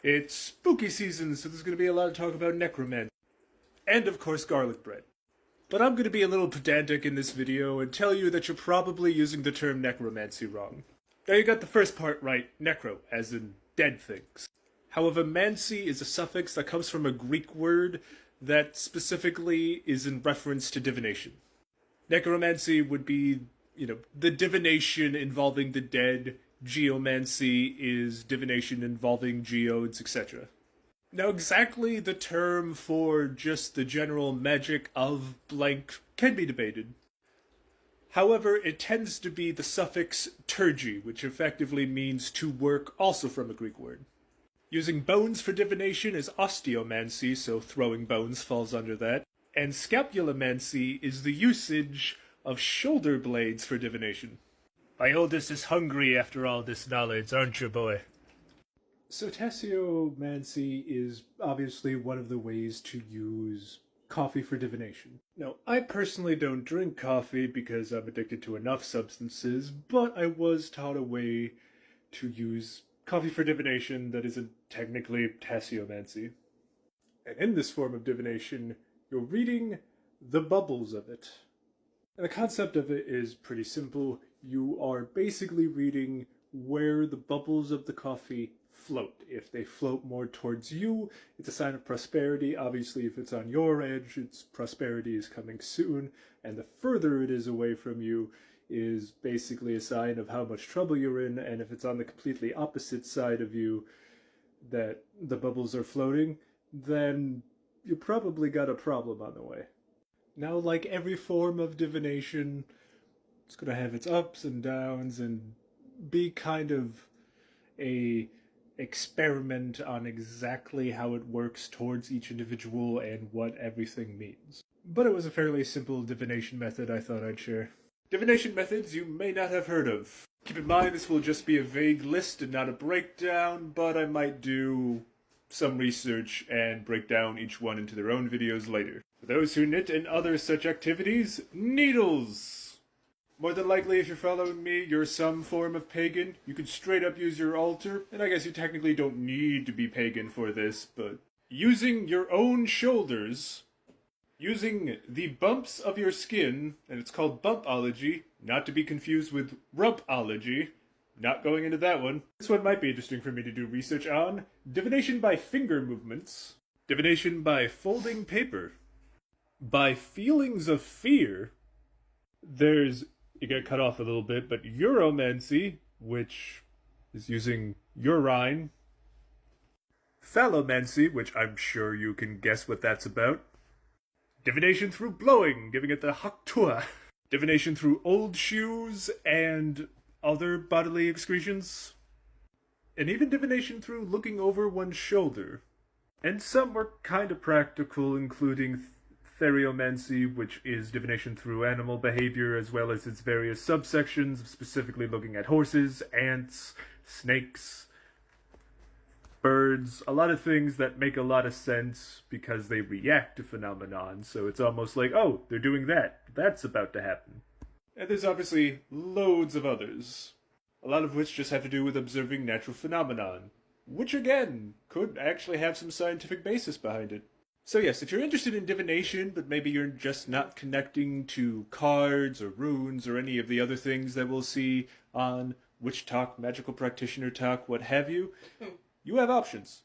It's spooky season, so there's going to be a lot of talk about necromancy. And of course, garlic bread. But I'm going to be a little pedantic in this video and tell you that you're probably using the term necromancy wrong. Now you got the first part right, necro, as in dead things. However, mancy is a suffix that comes from a Greek word that specifically is in reference to divination. Necromancy would be, the divination involving the dead. Geomancy is divination involving geodes, etc. Now, exactly the term for just the general magic of blank can be debated. However, it tends to be the suffix tergi, which effectively means to work, also from a Greek word. Using bones for divination is osteomancy, so throwing bones falls under that. And scapulomancy is the usage of shoulder blades for divination. My oldest is hungry after all this knowledge, aren't you, boy? So tasseomancy is obviously one of the ways to use coffee for divination. Now, I personally don't drink coffee because I'm addicted to enough substances, but I was taught a way to use coffee for divination that isn't technically tasseomancy. And in this form of divination, you're reading the bubbles of it. And the concept of it is pretty simple. You are basically reading where the bubbles of the coffee float. If they float more towards you, it's a sign of prosperity. Obviously, if it's on your edge, it's prosperity is coming soon. And the further it is away from you is basically a sign of how much trouble you're in. And if it's on the completely opposite side of you that the bubbles are floating, then you probably got a problem on the way. Now, like every form of divination, it's going to have its ups and downs and be kind of a experiment on exactly how it works towards each individual and what everything means. But it was a fairly simple divination method I thought I'd share. Divination methods you may not have heard of. Keep in mind this will just be a vague list and not a breakdown, but I might do some research and break down each one into their own videos later. For those who knit and other such activities, needles! More than likely, if you're following me, you're some form of pagan. You could straight up use your altar, and I guess you technically don't need to be pagan for this, but using your own shoulders, using the bumps of your skin, and it's called bumpology, not to be confused with rumpology. Not going into that one. This one might be interesting for me to do research on. Divination by finger movements. Divination by folding paper. By feelings of fear. There's, you get cut off a little bit, but uromancy, which is using urine. Phallomancy, which I'm sure you can guess what that's about. Divination through blowing, giving it the haktua. Divination through old shoes and other bodily excretions, and even divination through looking over one's shoulder. And some were kind of practical, including theriomancy, which is divination through animal behavior, as well as its various subsections, specifically looking at horses, ants, snakes, birds, a lot of things that make a lot of sense because they react to phenomenon, so it's almost like, oh, they're doing that. That's about to happen. And there's obviously loads of others, a lot of which just have to do with observing natural phenomenon, which again, could actually have some scientific basis behind it. So yes, if you're interested in divination, but maybe you're just not connecting to cards or runes or any of the other things that we'll see on Witch Talk, Magical Practitioner Talk, what have you, you have options.